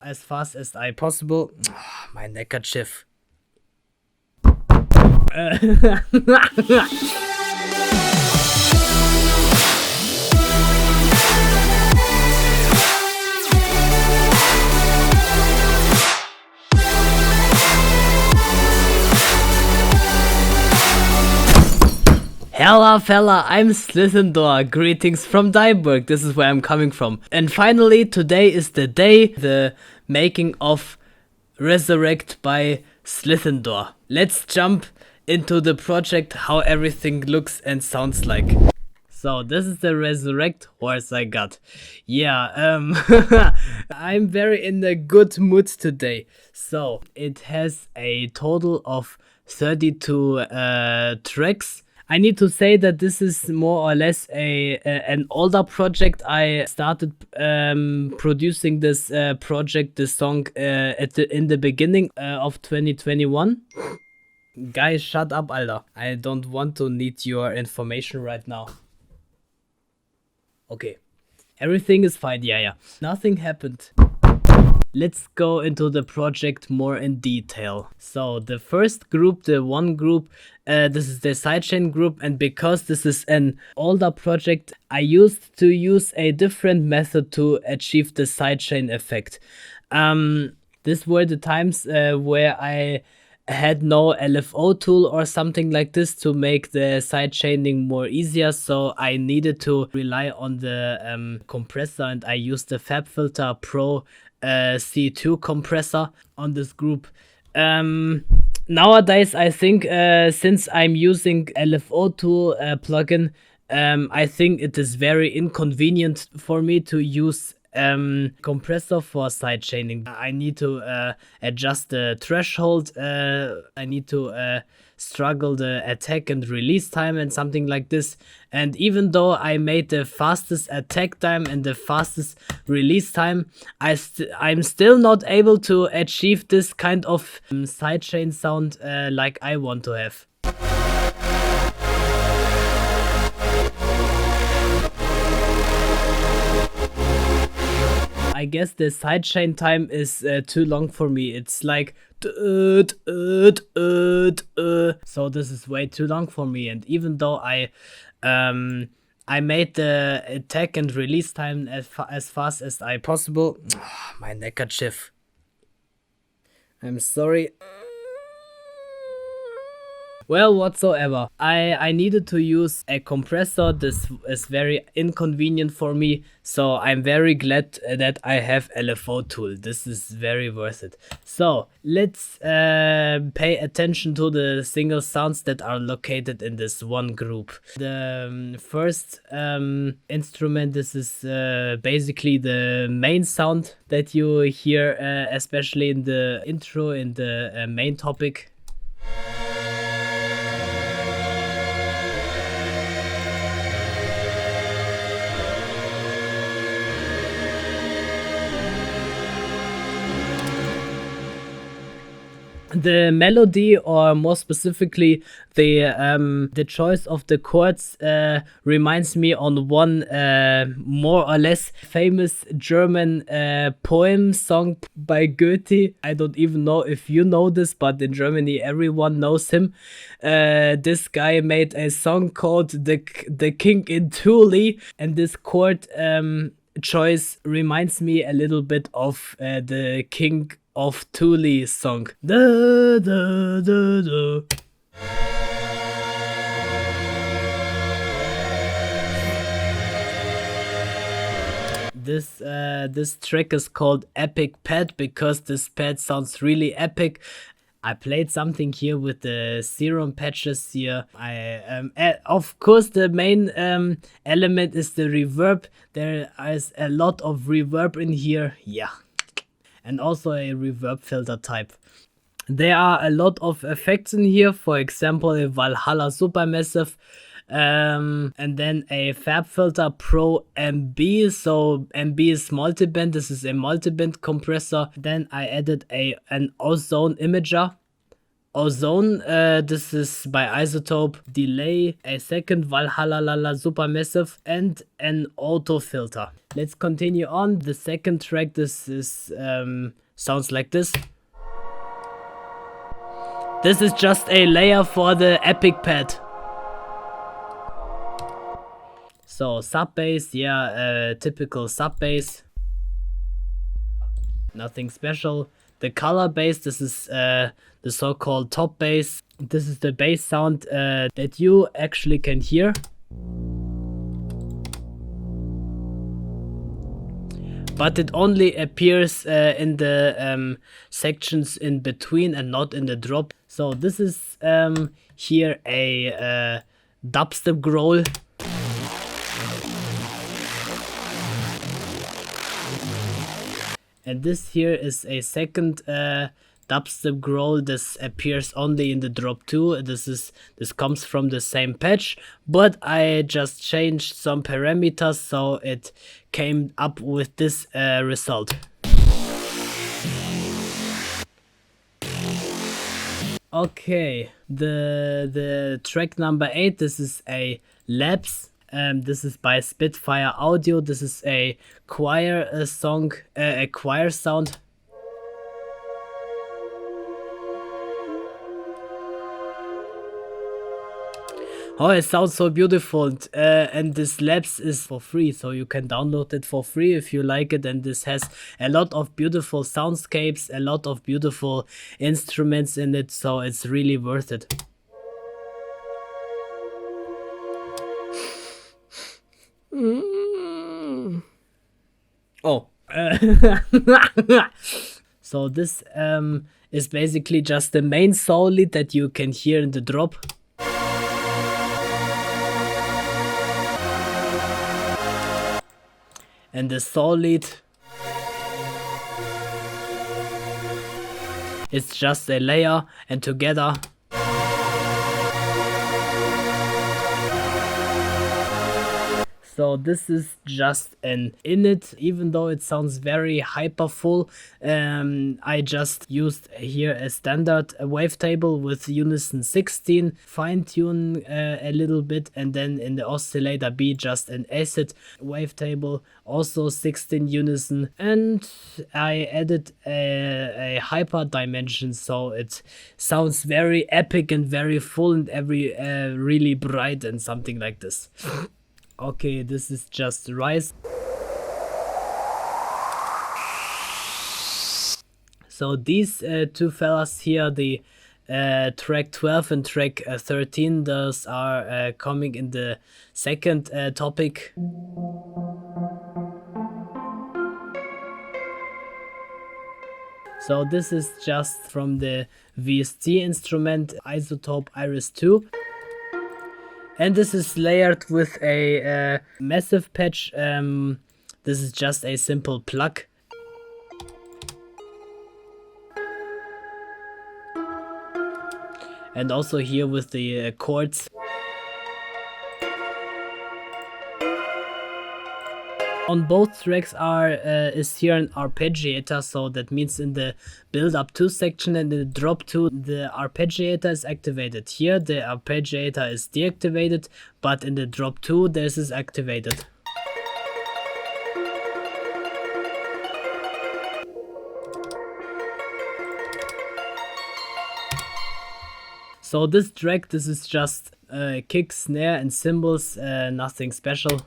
as fast as I possible. My neckerchief. Hella fella, I'm Slytherin. Greetings from Dieburg. This is where I'm coming from. And finally, today is the day, the making of RESURRECT by Slytherin. Let's jump into the project, how everything looks and sounds like. So this is the RESURRECT horse I got. Yeah, I'm very in a good mood today. So it has a total of 32 tracks. I need to say that this is more or less an older project. I started producing this project, this song, in the beginning of 2021. Guys, shut up, Alter. I don't want to need your information right now. Okay, everything is fine. Yeah. Nothing happened. Let's go into the project more in detail. So the first group, the one group, this is the sidechain group, and because this is an older project, I used to use a different method to achieve the sidechain effect. These were the times where I had no LFO tool or something like this to make the sidechaining more easier, so I needed to rely on the compressor, and I used the FabFilter Pro C2 compressor on this group. Nowadays, I think since I'm using LFO tool plugin, I think it is very inconvenient for me to use compressor for sidechaining. I need to adjust the threshold. I need to struggle the attack and release time and something like this. And even though I made the fastest attack time and the fastest release time, I'm still not able to achieve this kind of sidechain sound like I want to have. I guess the sidechain time is too long for me. It's like so this is way too long for me. And even though I made the attack and release time as fast as I possible. My neckerchief. I'm sorry. Well, whatsoever. I needed to use a compressor. This is very inconvenient for me, so I'm very glad that I have LFO tool. This is very worth it. So let's pay attention to the single sounds that are located in this one group. The first instrument, this is basically the main sound that you hear, especially in the intro, in the main topic. The melody, or more specifically the choice of the chords, reminds me on one more or less famous German poem song by Goethe. I don't even know if you know this, but in Germany everyone knows him. This guy made a song called The King in Thule, and this chord choice reminds me a little bit of the King of Thule song. Da, da, da, da. This track is called Epic Pad because this pad sounds really epic. I played something here with the serum patches here. Of course, the main element is the reverb. There is a lot of reverb in here. Yeah. And also a reverb filter type. There are a lot of effects in here, for example a Valhalla Supermassive, and then a FabFilter Pro MB. So MB is multiband, this is a multiband compressor. Then I added an ozone imager, Ozone, this is by Isotope, Delay, a second Valhalalala Supermassive, and an auto filter. Let's continue on. The second track, this is sounds like this. This is just a layer for the epic pad. So sub bass, yeah, typical sub bass. Nothing special. The color bass, this is the so-called top bass. This is the bass sound that you actually can hear. But it only appears in the sections in between and not in the drop. So this is here a dubstep growl. And this here is a second dubstep growl. This appears only in the drop 2. This comes from the same patch, but I just changed some parameters, so it came up with this result. Okay, the track number 8. This is a lapse. This is by Spitfire Audio. This is a choir song, a choir sound. Oh, it sounds so beautiful. And this lapse is for free, so you can download it for free if you like it. And this has a lot of beautiful soundscapes, a lot of beautiful instruments in it, so it's really worth it. Oh. So this is basically just the main soul lead that you can hear in the drop. And the soul lead is just a layer, and together so this is just an init, even though it sounds very hyper full. I just used here a standard wavetable with unison 16, fine tune a little bit, and then in the oscillator B just an acid wavetable, also 16 unison, and I added a hyper dimension, so it sounds very epic and very full and really bright and something like this. Okay, this is just Rise. So these two fellas here, the track 12 and track 13, those are coming in the second topic. So this is just from the VST instrument Isotope Iris 2. And this is layered with a massive patch. This is just a simple plug. And also here with the chords. On both tracks is here an arpeggiator, so that means in the build up 2 section and in the drop 2 the arpeggiator is activated. Here the arpeggiator is deactivated, but in the drop 2 this is activated. So this track, this is just kick, snare and cymbals, nothing special.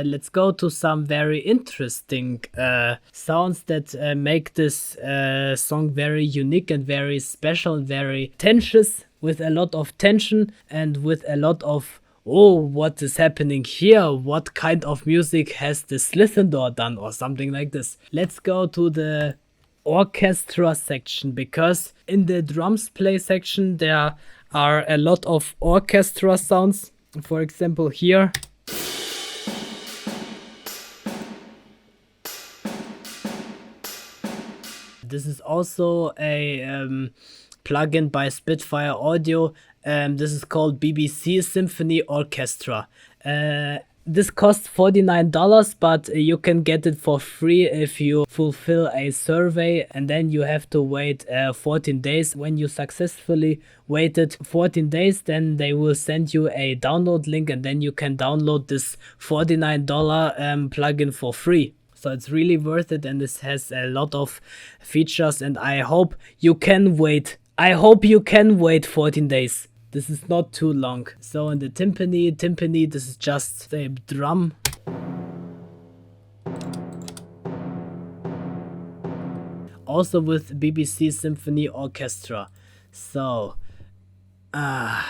Let's go to some very interesting sounds that make this song very unique and very special and very tensious, with a lot of tension and with a lot of, oh, what is happening here? What kind of music has this Slithendor done, or something like this? Let's go to the orchestra section, because in the drums play section there are a lot of orchestra sounds. For example, here. This is also a plugin by Spitfire Audio. This is called BBC Symphony Orchestra. This costs $49, but you can get it for free if you fulfill a survey, and then you have to wait 14 days. When you successfully waited 14 days, then they will send you a download link, and then you can download this $49 plugin for free. So it's really worth it, and this has a lot of features, and I hope you can wait. I hope you can wait 14 days. This is not too long. So in the timpani, this is just a drum. Also with BBC Symphony Orchestra. So, I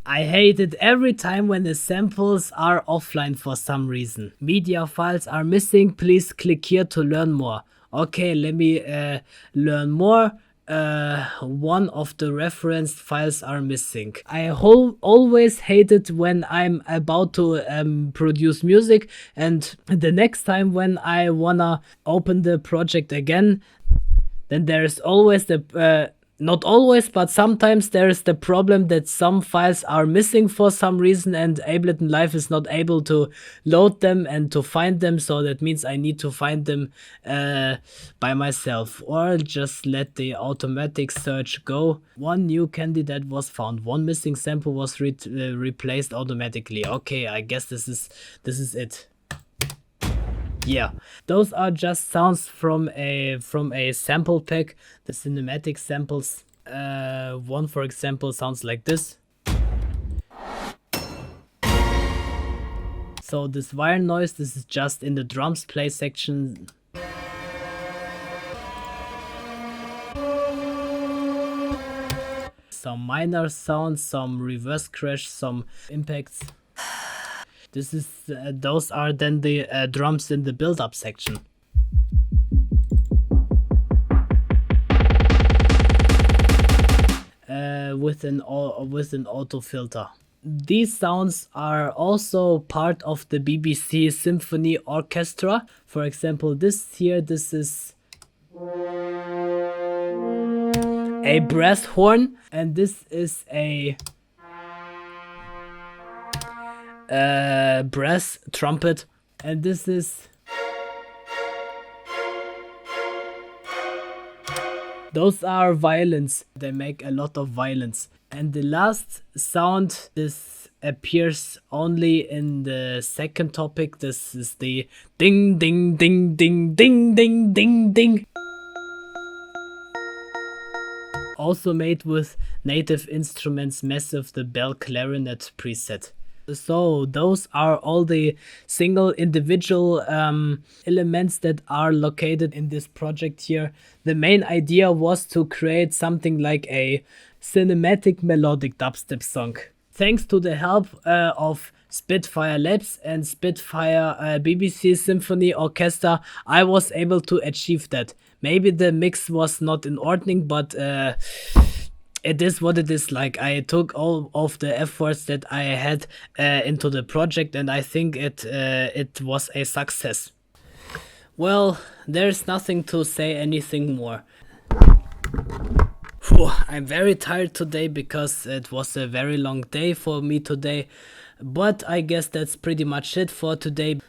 hate it every time when the samples are offline for some reason. Media files are missing, please click here to learn more. Okay, let me learn more. One of the referenced files are missing. I always hate it when I'm about to produce music, and the next time when I wanna open the project again, then there's always the not always, but sometimes there is the problem that some files are missing for some reason, and Ableton Live is not able to load them and to find them, so that means I need to find them by myself, or just let the automatic search go. One new candidate was found, one missing sample was replaced automatically. Okay, I guess this is it. Yeah, those are just sounds from a sample pack, the cinematic samples. One, for example, sounds like this. So this wire noise, this is just in the drums play section. Some minor sounds, some reverse crash, some impacts. This is those are then the drums in the build-up section. With an auto filter. These sounds are also part of the BBC Symphony Orchestra. For example, this here, this is a brass horn, and this is a brass trumpet, and this is those are violins. They make a lot of violins. And the last sound, this appears only in the second topic. This is the ding ding ding ding ding ding ding ding. Also made with native instruments, massive the bell clarinet preset. So those are all the single individual elements that are located in this project here. The main idea was to create something like a cinematic melodic dubstep song. Thanks to the help of Spitfire Labs and Spitfire BBC Symphony Orchestra, I was able to achieve that. Maybe the mix was not in ordering, but it is what it is. Like, I took all of the efforts that I had into the project, and I think it was a success. Well, there's nothing to say anything more. I'm very tired today because it was a very long day for me today, but I guess that's pretty much it for today.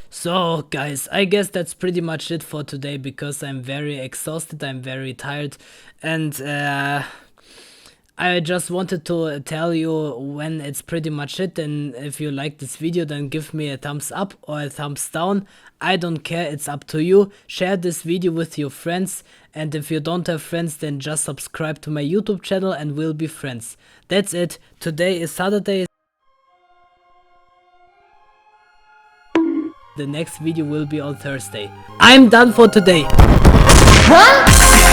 So guys, I guess that's pretty much it for today because I'm very exhausted, I'm very tired, and I just wanted to tell you when it's pretty much it. And if you like this video, then give me a thumbs up or a thumbs down. I don't care, it's up to you. Share this video with your friends, and if you don't have friends, then just subscribe to my YouTube channel and we'll be friends. That's it. Today is Saturday. The next video will be on Thursday. I'm done for today. Huh?